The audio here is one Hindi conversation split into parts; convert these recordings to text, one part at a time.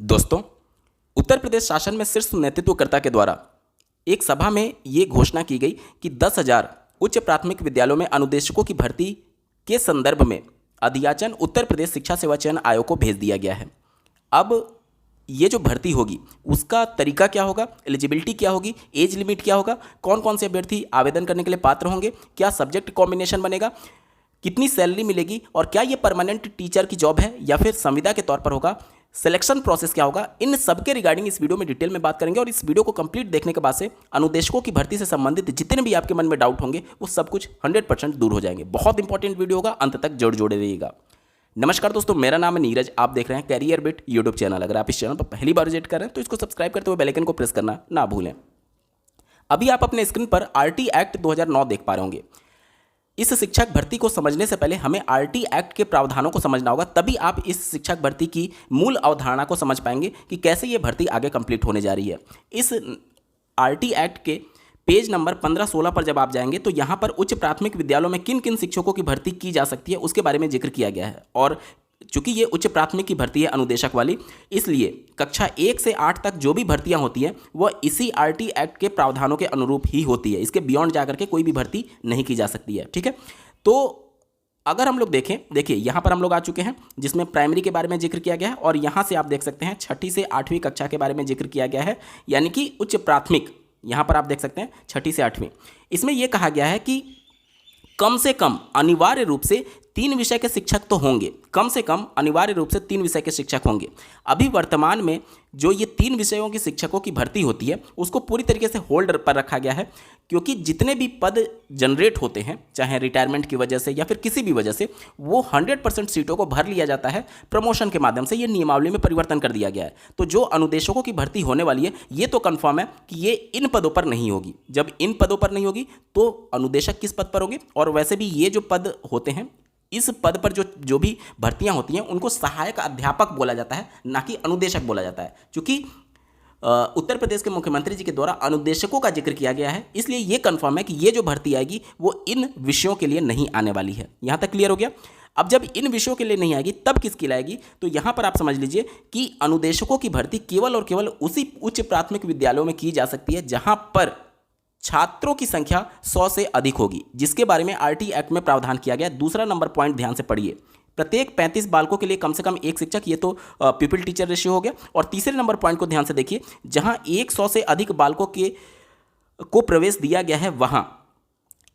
दोस्तों, उत्तर प्रदेश शासन में शीर्ष नेतृत्वकर्ता के द्वारा एक सभा में ये घोषणा की गई कि 10,000 उच्च प्राथमिक विद्यालयों में अनुदेशकों की भर्ती के संदर्भ में अध्याचन उत्तर प्रदेश शिक्षा सेवा चयन आयोग को भेज दिया गया है। अब ये जो भर्ती होगी उसका तरीका क्या होगा, एलिजिबिलिटी क्या होगी, एज लिमिट क्या होगा, कौन कौन से अभ्यर्थी आवेदन करने के लिए पात्र होंगे, क्या सब्जेक्ट कॉम्बिनेशन बनेगा, कितनी सैलरी मिलेगी और क्या ये परमानेंट टीचर की जॉब है या फिर संविदा के तौर पर होगा, सिलेक्शन प्रोसेस क्या होगा, इन सब के रिगार्डिंग इस वीडियो में डिटेल में बात करेंगे। और इस वीडियो को कंप्लीट देखने के बाद से अनुदेशकों की भर्ती से संबंधित जितने भी आपके मन में डाउट होंगे वो सब कुछ 100% दूर हो जाएंगे। बहुत इंपॉर्टेंट वीडियो होगा, अंत तक जोड़े रहिएगा। नमस्कार दोस्तों, मेरा नाम है नीरज, आप देख रहे हैं कैरियर बिट यूट्यूब चैनल। अगर आप इस चैनल पर पहली बार विजिट कर रहे हैं तो इसको सब्सक्राइब करते हुए बेल आइकन को प्रेस करना ना भूलें। अभी आप अपने स्क्रीन पर आरटी एक्ट 2009 देख पा रहे होंगे। इस शिक्षक भर्ती को समझने से पहले हमें आरटी एक्ट के प्रावधानों को समझना होगा, तभी आप इस शिक्षक भर्ती की मूल अवधारणा को समझ पाएंगे कि कैसे ये भर्ती आगे कंप्लीट होने जा रही है। इस आरटी एक्ट के पेज नंबर 15-16 पर जब आप जाएंगे तो यहाँ पर उच्च प्राथमिक विद्यालयों में किन किन शिक्षकों की भर्ती की जा सकती है उसके बारे में जिक्र किया गया है। और चूंकि ये उच्च प्राथमिक की भर्ती है अनुदेशक वाली, इसलिए कक्षा 1 से 8 तक जो भी भर्तियां होती हैं वह इसी आरटी एक्ट के प्रावधानों के अनुरूप ही होती है। इसके बियॉन्ड जाकर के कोई भी भर्ती नहीं की जा सकती है। ठीक है, तो अगर हम लोग देखिए यहाँ पर हम लोग आ चुके हैं जिसमें प्राइमरी के बारे में जिक्र किया गया है और यहाँ से आप देख सकते हैं 6ठी से 8वीं कक्षा के बारे में जिक्र किया गया है, यानी कि उच्च प्राथमिक। यहाँ पर आप देख सकते हैं 6ठी से 8वीं। इसमें यह कहा गया है कि कम से कम अनिवार्य रूप से 3 विषय के शिक्षक तो होंगे, कम से कम अनिवार्य रूप से 3 विषय के शिक्षक होंगे। अभी वर्तमान में जो ये 3 विषयों के शिक्षकों की भर्ती होती है उसको पूरी तरीके से होल्ड पर रखा गया है, क्योंकि जितने भी पद जनरेट होते हैं चाहे रिटायरमेंट की वजह से या फिर किसी भी वजह से, वो 100% सीटों को भर लिया जाता है प्रमोशन के माध्यम से। ये नियमावली में परिवर्तन कर दिया गया है। तो जो अनुदेशकों की भर्ती होने वाली है ये तो कन्फर्म है कि ये इन पदों पर नहीं होगी। जब इन पदों पर नहीं होगी तो अनुदेशक किस पद पर होंगे? और वैसे भी ये जो पद होते हैं, इस पद पर जो भी भर्तियां होती हैं उनको सहायक अध्यापक बोला जाता है, ना कि अनुदेशक बोला जाता है। क्योंकि उत्तर प्रदेश के मुख्यमंत्री जी के द्वारा अनुदेशकों का जिक्र किया गया है, इसलिए ये कंफर्म है कि ये जो भर्ती आएगी वो इन विषयों के लिए नहीं आने वाली है। यहाँ तक क्लियर हो गया। अब जब इन विषयों के लिए नहीं आएगी तब किसके लिए आएगी? तो यहाँ पर आप समझ लीजिए कि अनुदेशकों की भर्ती केवल और केवल उसी उच्च प्राथमिक विद्यालयों में की जा सकती है जहाँ पर छात्रों की संख्या 100 से अधिक होगी, जिसके बारे में आरटी एक्ट में प्रावधान किया गया। दूसरा नंबर पॉइंट ध्यान से पढ़िए, प्रत्येक 35 बालकों के लिए कम से कम एक शिक्षक, ये तो पीपल टीचर रेशियो हो गया। और तीसरे नंबर पॉइंट को ध्यान से देखिए, जहां 100 से अधिक बालकों को प्रवेश दिया गया है वहां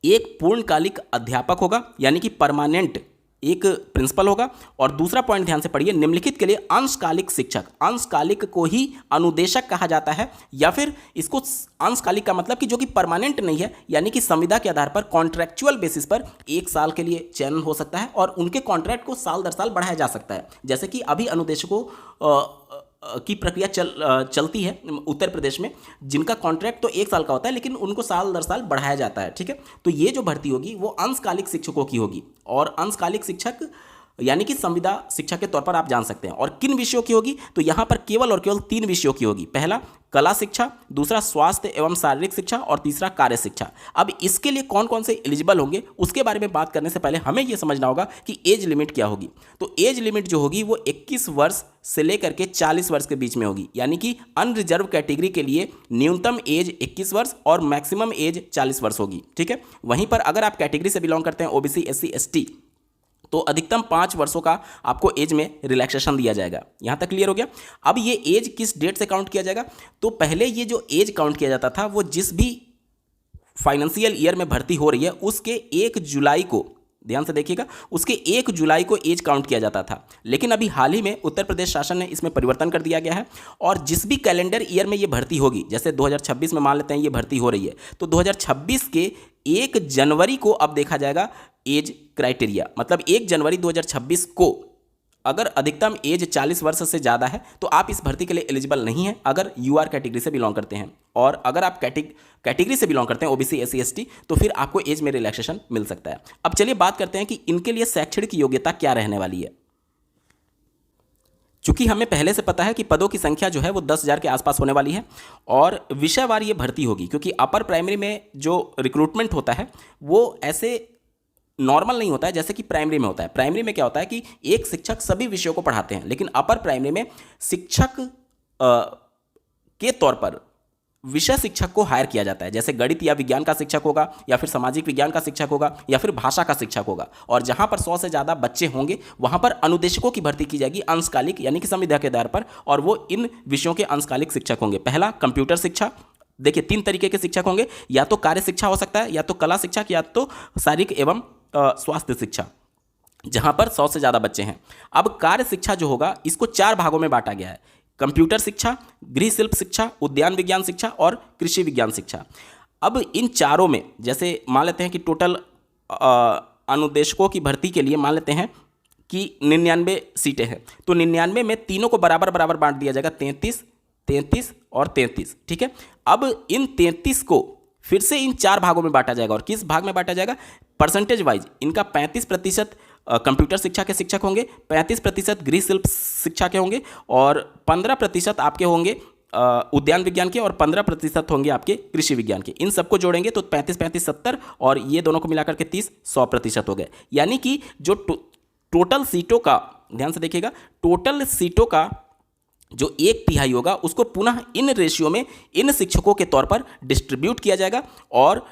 एक पूर्णकालिक अध्यापक होगा, यानी कि परमानेंट एक प्रिंसिपल होगा। और दूसरा पॉइंट ध्यान से पढ़िए, निम्नलिखित के लिए अंशकालिक शिक्षक, अंशकालिक को ही अनुदेशक कहा जाता है, या फिर इसको अंशकालिक का मतलब कि जो कि परमानेंट नहीं है, यानी कि संविदा के आधार पर कॉन्ट्रैक्चुअल बेसिस पर 1 साल के लिए चयन हो सकता है और उनके कॉन्ट्रैक्ट को साल दर साल बढ़ाया जा सकता है। जैसे कि अभी अनुदेशकों की प्रक्रिया चलती है उत्तर प्रदेश में, जिनका कॉन्ट्रैक्ट तो 1 साल का होता है लेकिन उनको साल दर साल बढ़ाया जाता है। ठीक है, तो ये जो भर्ती होगी वो अंशकालिक शिक्षकों की होगी, और अंशकालिक शिक्षक यानी कि संविदा शिक्षक के तौर पर आप जान सकते हैं। और किन विषयों की होगी? तो यहाँ पर केवल और केवल 3 विषयों की होगी। पहला कला शिक्षा, दूसरा स्वास्थ्य एवं शारीरिक शिक्षा और तीसरा कार्य शिक्षा। अब इसके लिए कौन कौन से एलिजिबल होंगे उसके बारे में बात करने से पहले हमें यह समझना होगा कि एज लिमिट क्या होगी। तो एज लिमिट जो होगी वो 21 वर्ष से लेकर के 40 वर्ष के बीच में होगी, यानी कि अनरिजर्व कैटेगरी के लिए न्यूनतम एज 21 वर्ष और मैक्सिमम एज 40 वर्ष होगी। ठीक है, वहीं पर अगर आप कैटेगरी से बिलोंग करते हैं ओबीसी, एससी, एसटी, तो अधिकतम 5 वर्षों का आपको एज में रिलैक्सेशन दिया जाएगा। यहां तक क्लियर हो गया। अब ये एज किस डेट से काउंट किया जाएगा? तो पहले ये जो एज काउंट किया जाता था वो जिस भी फाइनेंशियल ईयर में भर्ती हो रही है उसके 1 जुलाई को, ध्यान से देखिएगा, उसके 1 जुलाई को एज काउंट किया जाता था। लेकिन अभी हाल ही में उत्तर प्रदेश शासन ने इसमें परिवर्तन कर दिया गया है, और जिस भी कैलेंडर ईयर में ये भर्ती होगी, जैसे 2026 में मान लेते हैं ये भर्ती हो रही है, तो 2026 के 1 जनवरी को अब देखा जाएगा एज क्राइटेरिया। मतलब 1 जनवरी 2026 को अगर अधिकतम एज 40 वर्ष से ज़्यादा है तो आप इस भर्ती के लिए एलिजिबल नहीं हैं अगर यूआर कैटेगरी से बिलोंग करते हैं। और अगर आप कैटेगरी से बिलोंग करते हैं ओबीसी, एससी, एसटी, तो फिर आपको एज में रिलैक्सेशन मिल सकता है। अब चलिए बात करते हैं कि इनके लिए शैक्षणिक योग्यता क्या रहने वाली है। चूंकि हमें पहले से पता है कि पदों की संख्या जो है वो 10,000 के आसपास होने वाली है और विषयवार ये भर्ती होगी, क्योंकि अपर प्राइमरी में जो रिक्रूटमेंट होता है वो ऐसे नॉर्मल नहीं होता है जैसे कि प्राइमरी में होता है। प्राइमरी में क्या होता है कि एक शिक्षक सभी विषयों को पढ़ाते हैं, लेकिन अपर प्राइमरी में शिक्षक के तौर पर विषय शिक्षक को हायर किया जाता है। जैसे गणित या विज्ञान का शिक्षक होगा, या फिर सामाजिक विज्ञान का शिक्षक होगा, या फिर भाषा का शिक्षक होगा। और जहां पर 100 से ज़्यादा बच्चे होंगे वहां पर अनुदेशकों की भर्ती की जाएगी अंशकालिक यानी कि संविदा के आधार पर, और वो इन विषयों के अंशकालिक शिक्षक होंगे। पहला कंप्यूटर शिक्षा। देखिए 3 तरीके के शिक्षक होंगे, या तो कार्य शिक्षा हो सकता है, या तो कला शिक्षक, या तो शारीरिक एवं स्वास्थ्य शिक्षा, जहां पर 100 से ज़्यादा बच्चे हैं। अब कार्य शिक्षा जो होगा इसको 4 भागों में बांटा गया है: कंप्यूटर शिक्षा, गृह शिल्प शिक्षा, उद्यान विज्ञान शिक्षा और कृषि विज्ञान शिक्षा। अब इन चारों में जैसे मान लेते हैं कि टोटल अनुदेशकों की भर्ती के लिए मान लेते हैं कि 99 सीटें हैं, तो 99 में तीनों को बराबर बराबर बांट दिया जाएगा, 33, 33 और 33। ठीक है। अब इन 33 को फिर से इन 4 भागों में बांटा जाएगा, और किस भाग में बांटा जाएगा? परसेंटेज वाइज इनका 35% कंप्यूटर शिक्षा के शिक्षक होंगे, 35% गृह शिल्प शिक्षा के होंगे, और 15% आपके होंगे उद्यान विज्ञान के, और 15% होंगे आपके कृषि विज्ञान के। इन सबको जोड़ेंगे तो 35-35 70, और ये दोनों को मिलाकर के 30 100% हो गए। यानी कि जो टोटल सीटों का, ध्यान से देखिएगा, टोटल सीटों का जो 1/3 होगा उसको पुनः इन रेशियो में इन शिक्षकों के तौर पर डिस्ट्रीब्यूट किया जाएगा, और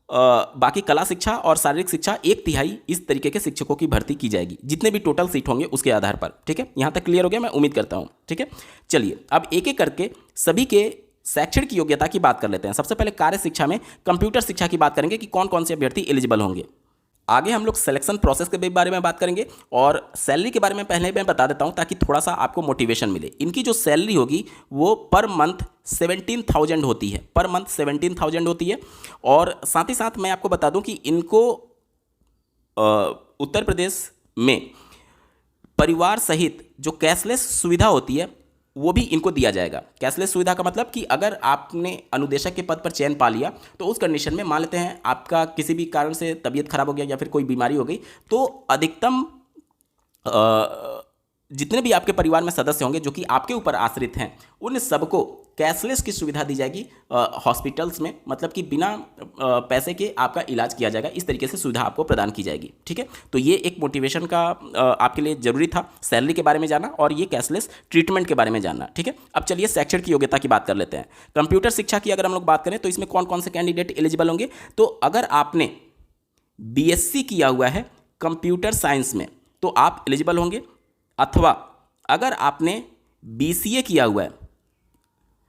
बाकी कला शिक्षा और शारीरिक शिक्षा 1/3 इस तरीके के शिक्षकों की भर्ती की जाएगी, जितने भी टोटल सीट होंगे उसके आधार पर। ठीक है, यहाँ तक क्लियर हो गया, मैं उम्मीद करता हूँ। ठीक है, चलिए अब एक एक करके सभी के शैक्षणिक योग्यता की बात कर लेते हैं। सबसे पहले कार्य शिक्षा में कंप्यूटर शिक्षा की बात करेंगे कि कौन कौन से अभ्यर्थी एलिजिबल होंगे। आगे हम लोग सिलेक्शन प्रोसेस के बारे में बात करेंगे, और सैलरी के बारे में पहले मैं बता देता हूं ताकि थोड़ा सा आपको मोटिवेशन मिले। इनकी जो सैलरी होगी वो पर मंथ 17,000 होती है, पर मंथ 17,000 होती है। और साथ ही साथ मैं आपको बता दूं कि इनको उत्तर प्रदेश में परिवार सहित जो कैशलेस सुविधा होती है वो भी इनको दिया जाएगा। कैशलेस सुविधा का मतलब कि अगर आपने अनुदेशक के पद पर चयन पा लिया तो उस कंडीशन में मान लेते हैं आपका किसी भी कारण से तबीयत खराब हो गया या फिर कोई बीमारी हो गई, तो अधिकतम जितने भी आपके परिवार में सदस्य होंगे जो कि आपके ऊपर आश्रित हैं उन सबको कैशलेस की सुविधा दी जाएगी हॉस्पिटल्स में, मतलब कि बिना पैसे के आपका इलाज किया जाएगा। इस तरीके से सुविधा आपको प्रदान की जाएगी। ठीक है, तो ये एक मोटिवेशन का आपके लिए जरूरी था, सैलरी के बारे में जानना और ये कैशलेस ट्रीटमेंट के बारे में जानना। ठीक है, अब चलिए शैक्षणिक की योग्यता की बात कर लेते हैं। कंप्यूटर शिक्षा की अगर हम लोग बात करें तो इसमें कौन कौन से कैंडिडेट एलिजिबल होंगे, तो अगर आपने BSc किया हुआ है कंप्यूटर साइंस में तो आप एलिजिबल होंगे, अथवा अगर आपने BCA किया हुआ है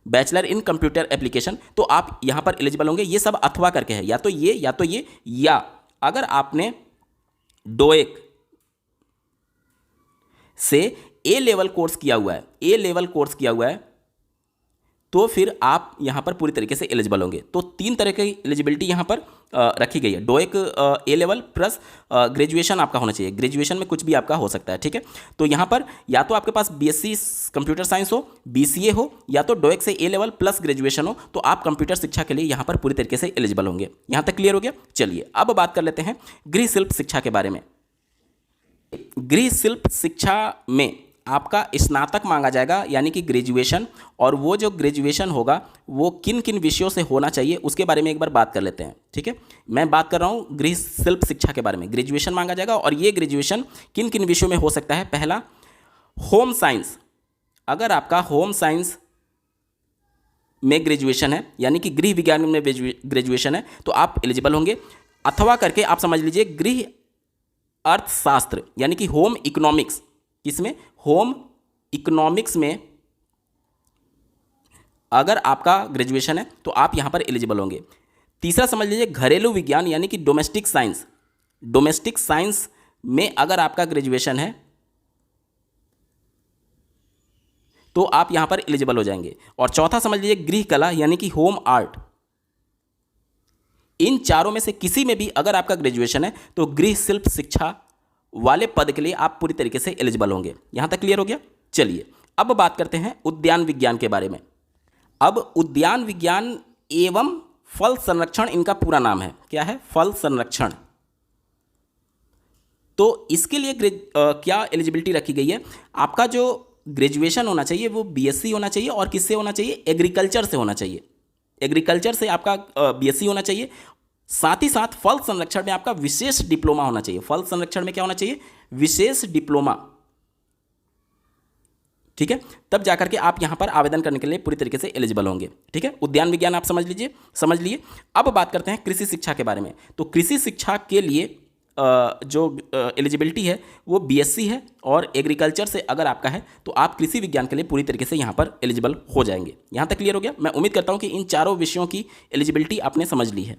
बैचलर इन कंप्यूटर एप्लीकेशन तो आप यहां पर एलिजिबल होंगे। ये सब अथवा करके है, या तो ये या तो ये, या अगर आपने डोएक से A लेवल कोर्स किया हुआ है, A लेवल कोर्स किया हुआ है तो फिर आप यहां पर पूरी तरीके से एलिजिबल होंगे। तो 3 तरह की एलिजिबिलिटी यहां पर रखी गई है। डोएक A लेवल प्लस ग्रेजुएशन आपका होना चाहिए, ग्रेजुएशन में कुछ भी आपका हो सकता है। ठीक है, तो यहां पर या तो आपके पास BSc कंप्यूटर साइंस हो, BCA हो, या तो डोएक से A लेवल प्लस ग्रेजुएशन हो, तो आप कंप्यूटर शिक्षा के लिए यहां पर पूरी तरीके से एलिजिबल होंगे। यहां तक क्लियर हो गया। चलिए अब बात कर लेते हैं गृह शिल्प शिक्षा के बारे में। गृह शिल्प शिक्षा में आपका स्नातक मांगा जाएगा यानी कि ग्रेजुएशन, और वो जो ग्रेजुएशन होगा वो किन किन विषयों से होना चाहिए उसके बारे में एक बार बात कर लेते हैं। ठीक है, मैं बात कर रहा हूँ गृह शिल्प शिक्षा के बारे में। ग्रेजुएशन मांगा जाएगा और ये ग्रेजुएशन किन किन विषयों में हो सकता है। पहला, होम साइंस। अगर आपका होम साइंस में ग्रेजुएशन है यानी कि गृह विज्ञान में ग्रेजुएशन है तो आप एलिजिबल होंगे, अथवा करके आप समझ लीजिए गृह अर्थशास्त्र यानी कि होम इकोनॉमिक्स। इसमें होम इकोनॉमिक्स में अगर आपका ग्रेजुएशन है तो आप यहां पर एलिजिबल होंगे। तीसरा समझ लीजिए घरेलू विज्ञान यानी कि डोमेस्टिक साइंस। डोमेस्टिक साइंस में अगर आपका ग्रेजुएशन है तो आप यहां पर एलिजिबल हो जाएंगे। और चौथा समझ लीजिए गृह कला यानी कि होम आर्ट। इन चारों में से किसी में भी अगर आपका ग्रेजुएशन है तो गृह शिल्प शिक्षा वाले पद के लिए आप पूरी तरीके से एलिजिबल होंगे। यहां तक क्लियर हो गया। चलिए अब बात करते हैं उद्यान विज्ञान के बारे में। अब उद्यान विज्ञान एवं फल संरक्षण इनका पूरा नाम है। क्या है? फल संरक्षण। तो इसके लिए क्या एलिजिबिलिटी रखी गई है? आपका जो ग्रेजुएशन होना चाहिए वो BSc होना चाहिए, और किससे होना चाहिए? एग्रीकल्चर से होना चाहिए। एग्रीकल्चर से आपका BSc होना चाहिए। साथ ही साथ फल संरक्षण में आपका विशेष डिप्लोमा होना चाहिए। फल संरक्षण में क्या होना चाहिए? विशेष डिप्लोमा। ठीक है, तब जाकर के आप यहां पर आवेदन करने के लिए पूरी तरीके से एलिजिबल होंगे। ठीक है, उद्यान विज्ञान आप समझ लिए। अब बात करते हैं कृषि शिक्षा के बारे में। तो कृषि शिक्षा के लिए जो एलिजिबिलिटी है वो बीएससी है, और एग्रीकल्चर से अगर आपका है तो आप कृषि विज्ञान के लिए पूरी तरीके से यहाँ पर एलिजिबल हो जाएंगे। यहाँ तक क्लियर हो गया? मैं उम्मीद करता हूँ कि इन चारों विषयों की एलिजिबिलिटी आपने समझ ली है।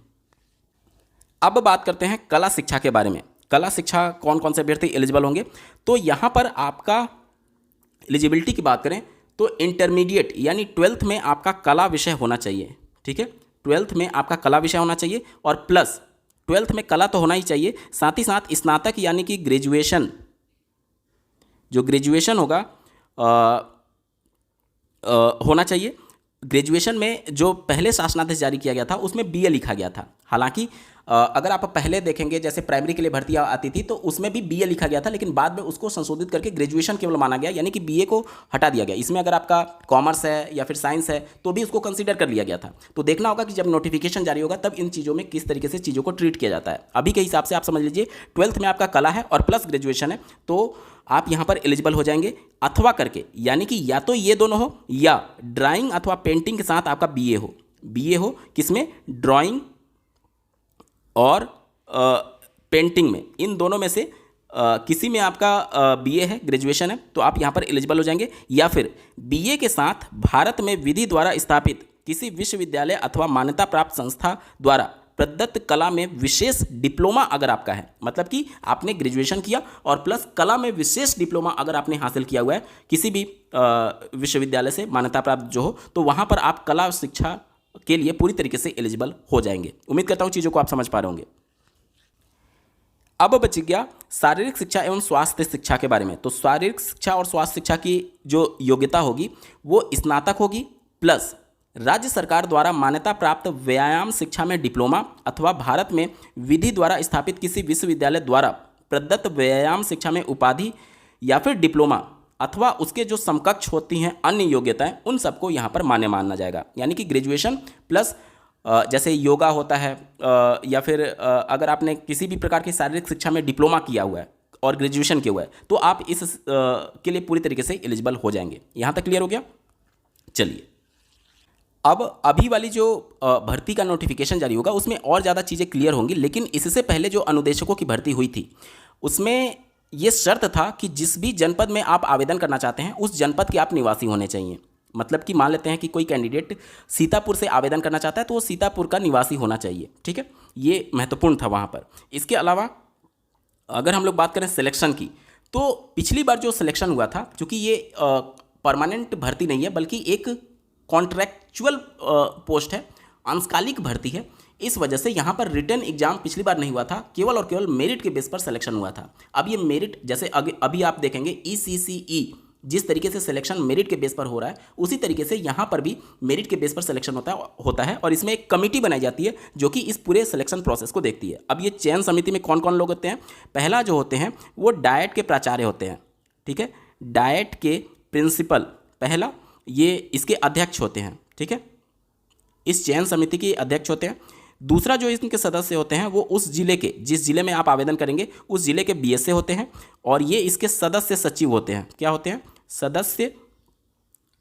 अब बात करते हैं कला शिक्षा के बारे में। कला शिक्षा कौन कौन से अभ्यर्थी एलिजिबल होंगे? तो यहाँ पर आपका एलिजिबिलिटी की बात करें तो इंटरमीडिएट यानी 12th में आपका कला विषय होना चाहिए। ठीक है, 12th में आपका कला विषय होना चाहिए, और प्लस 12th में कला तो होना ही चाहिए, साथ ही साथ स्नातक यानी कि ग्रेजुएशन, जो ग्रेजुएशन होगा होना चाहिए। ग्रेजुएशन में जो पहले शासनादेश जारी किया गया था उसमें बीए लिखा गया था। हालांकि अगर आप पहले देखेंगे जैसे प्राइमरी के लिए भर्ती आती थी तो उसमें भी बीए लिखा गया था, लेकिन बाद में उसको संशोधित करके ग्रेजुएशन केवल माना गया, यानी कि बीए को हटा दिया गया। इसमें अगर आपका कॉमर्स है या फिर साइंस है तो भी उसको कंसीडर कर लिया गया था। तो देखना होगा कि जब नोटिफिकेशन जारी होगा तब इन चीज़ों में किस तरीके से चीज़ों को ट्रीट किया जाता है। अभी के हिसाब से आप समझ लीजिए 12th में आपका कला है और प्लस ग्रेजुएशन है, तो आप यहाँ पर एलिजिबल हो जाएंगे। अथवा करके यानी कि या तो ये दोनों हो या ड्राइंग अथवा पेंटिंग के साथ आपका बीए हो। बीए हो किसमें? ड्राइंग और पेंटिंग में, इन दोनों में से किसी में आपका बीए है, ग्रेजुएशन है, तो आप यहाँ पर एलिजिबल हो जाएंगे। या फिर बीए के साथ भारत में विधि द्वारा स्थापित किसी विश्वविद्यालय अथवा मान्यता प्राप्त संस्था द्वारा प्रदत्त कला में विशेष डिप्लोमा अगर आपका है, मतलब कि आपने ग्रेजुएशन किया और प्लस कला में विशेष डिप्लोमा अगर आपने हासिल किया हुआ है किसी भी विश्वविद्यालय से मान्यता प्राप्त जो हो, तो वहाँ पर आप कला शिक्षा के लिए पूरी तरीके से एलिजिबल हो जाएंगे। उम्मीद करता हूँ चीज़ों को आप समझ पा रहे होंगे। अब बच गया शारीरिक शिक्षा एवं स्वास्थ्य शिक्षा के बारे में। तो शारीरिक शिक्षा और स्वास्थ्य शिक्षा की जो योग्यता होगी वो स्नातक होगी, प्लस राज्य सरकार द्वारा मान्यता प्राप्त व्यायाम शिक्षा में डिप्लोमा अथवा भारत में विधि द्वारा स्थापित किसी विश्वविद्यालय द्वारा प्रदत्त व्यायाम शिक्षा में उपाधि या फिर डिप्लोमा अथवा उसके जो समकक्ष होती हैं अन्य योग्यताएं, उन सबको यहाँ पर मान्य माना जाएगा। यानी कि ग्रेजुएशन प्लस जैसे योगा होता है या फिर अगर आपने किसी भी प्रकार की शारीरिक शिक्षा में डिप्लोमा किया हुआ है और ग्रेजुएशन किया हुआ है तो आप इस के लिए पूरी तरीके से एलिजिबल हो जाएंगे। यहाँ तक क्लियर हो गया? चलिए, अब अभी वाली जो भर्ती का नोटिफिकेशन जारी होगा उसमें और ज़्यादा चीज़ें क्लियर होंगी, लेकिन इससे पहले जो अनुदेशकों की भर्ती हुई थी उसमें ये शर्त था कि जिस भी जनपद में आप आवेदन करना चाहते हैं उस जनपद के आप निवासी होने चाहिए। मतलब कि मान लेते हैं कि कोई कैंडिडेट सीतापुर से आवेदन करना चाहता है तो वो सीतापुर का निवासी होना चाहिए। ठीक है, ये महत्वपूर्ण था वहाँ पर। इसके अलावा अगर हम लोग बात करें सिलेक्शन की, तो पिछली बार जो सिलेक्शन हुआ था, चूँकि ये परमानेंट भर्ती नहीं है बल्कि एक कॉन्ट्रैक्चुअल पोस्ट है, अंशकालिक भर्ती है, इस वजह से यहाँ पर रिटन एग्जाम पिछली बार नहीं हुआ था, केवल और केवल मेरिट के बेस पर सिलेक्शन हुआ था। अब ये मेरिट जैसे अभी आप देखेंगे ECCE जिस तरीके से सिलेक्शन मेरिट के बेस पर हो रहा है उसी तरीके से यहाँ पर भी मेरिट के बेस पर सिलेक्शन होता है और इसमें एक कमेटी बनाई जाती है जो कि इस पूरे सिलेक्शन प्रोसेस को देखती है। अब ये चयन समिति में कौन कौन लोग होते हैं? पहला जो होते हैं वो डाइट के प्राचार्य होते हैं। ठीक है, डाइट के प्रिंसिपल पहला, ये इसके अध्यक्ष होते हैं। ठीक है, इस चयन समिति के अध्यक्ष होते हैं। दूसरा जो इनके सदस्य होते हैं वो उस जिले के, जिस जिले में आप आवेदन करेंगे उस जिले के BSA होते हैं और ये इसके सदस्य सचिव होते हैं। क्या होते हैं? सदस्य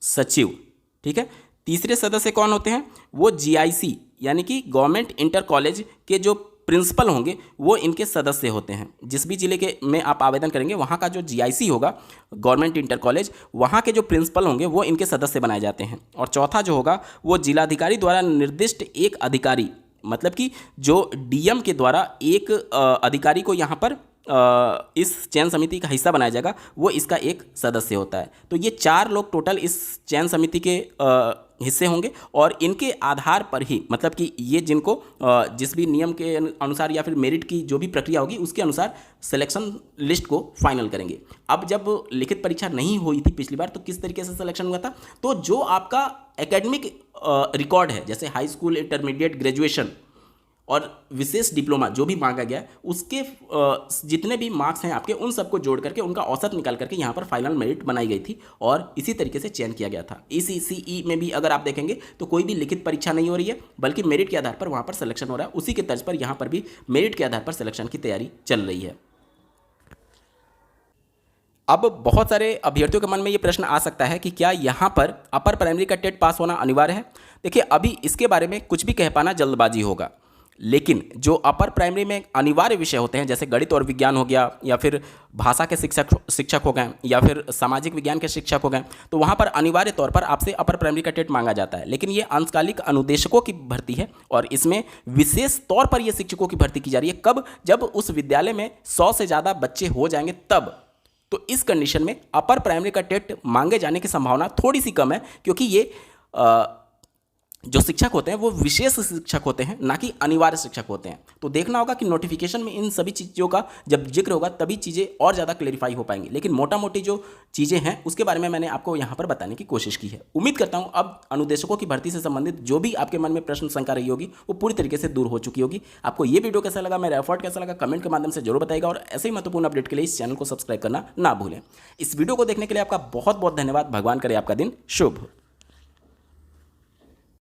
सचिव। ठीक है, तीसरे सदस्य कौन होते हैं? वो GIC यानी कि गवर्नमेंट इंटर कॉलेज के जो प्रिंसिपल होंगे वो इनके सदस्य होते हैं। जिस भी जिले के में आप आवेदन करेंगे वहाँ का जो GIC होगा, गवर्नमेंट इंटर कॉलेज, वहाँ के जो प्रिंसिपल होंगे वो इनके सदस्य बनाए जाते हैं। और चौथा जो होगा वो जिलाधिकारी द्वारा निर्दिष्ट एक अधिकारी, मतलब कि जो DM के द्वारा एक अधिकारी को यहाँ पर इस चयन समिति का हिस्सा बनाया जाएगा, वो इसका एक सदस्य होता है। तो ये 4 लोग टोटल इस चयन समिति के हिस्से होंगे और इनके आधार पर ही, मतलब कि ये जिनको जिस भी नियम के अनुसार या फिर मेरिट की जो भी प्रक्रिया होगी उसके अनुसार सिलेक्शन लिस्ट को फाइनल करेंगे। अब जब लिखित परीक्षा नहीं हुई थी पिछली बार तो किस तरीके से सिलेक्शन हुआ था? तो जो आपका एकेडमिक रिकॉर्ड है, जैसे हाई स्कूल, इंटरमीडिएट, ग्रेजुएशन और विशेष डिप्लोमा जो भी मांगा गया है उसके जितने भी मार्क्स हैं आपके उन सबको जोड़ करके उनका औसत निकाल करके यहाँ पर फाइनल मेरिट बनाई गई थी और इसी तरीके से चयन किया गया था। ECCE में भी अगर आप देखेंगे तो कोई भी लिखित परीक्षा नहीं हो रही है, बल्कि मेरिट के आधार पर वहाँ पर सिलेक्शन हो रहा है। उसी के तर्ज पर यहाँ पर भी मेरिट के आधार पर सिलेक्शन की तैयारी चल रही है। अब बहुत सारे अभ्यर्थियों के मन में ये प्रश्न आ सकता है कि क्या यहाँ पर अपर प्राइमरी का टेट पास होना अनिवार्य है। देखिए, अभी इसके बारे में कुछ भी कह पाना जल्दबाजी होगा, लेकिन जो अपर प्राइमरी में अनिवार्य विषय होते हैं जैसे गणित और विज्ञान हो गया, या फिर भाषा के शिक्षक हो गए, या फिर सामाजिक विज्ञान के शिक्षक हो गए, तो वहाँ पर अनिवार्य तौर पर आपसे अपर प्राइमरी का टेट मांगा जाता है। लेकिन ये अंशकालिक अनुदेशकों की भर्ती है और इसमें विशेष तौर पर ये शिक्षकों की भर्ती की जा रही है। कब? जब उस विद्यालय में 100 से ज़्यादा बच्चे हो जाएंगे तब। तो इस कंडीशन में अपर प्राइमरी का टेट मांगे जाने की संभावना थोड़ी सी कम है, क्योंकि ये जो शिक्षक होते हैं वो विशेष शिक्षक होते हैं, ना कि अनिवार्य शिक्षक होते हैं। तो देखना होगा कि नोटिफिकेशन में इन सभी चीज़ों का जब जिक्र होगा तभी चीज़ें और ज़्यादा क्लेरिफाई हो पाएंगी। लेकिन मोटा मोटी जो चीज़ें हैं उसके बारे में मैंने आपको यहाँ पर बताने की कोशिश की है। उम्मीद करता हूँ अब अनुदेशकों की भर्ती से संबंधित जो भी आपके मन में प्रश्न शंका रही होगी वो पूरी तरीके से दूर हो चुकी होगी। आपको ये वीडियो कैसा लगा, मेरा एफर्ट कैसा लगा, कमेंट के माध्यम से जरूर बताइएगा और ऐसे ही महत्वपूर्ण अपडेट के लिए इस चैनल को सब्सक्राइब करना ना भूलें। इस वीडियो को देखने के लिए आपका बहुत बहुत धन्यवाद। भगवान करे आपका दिन शुभ।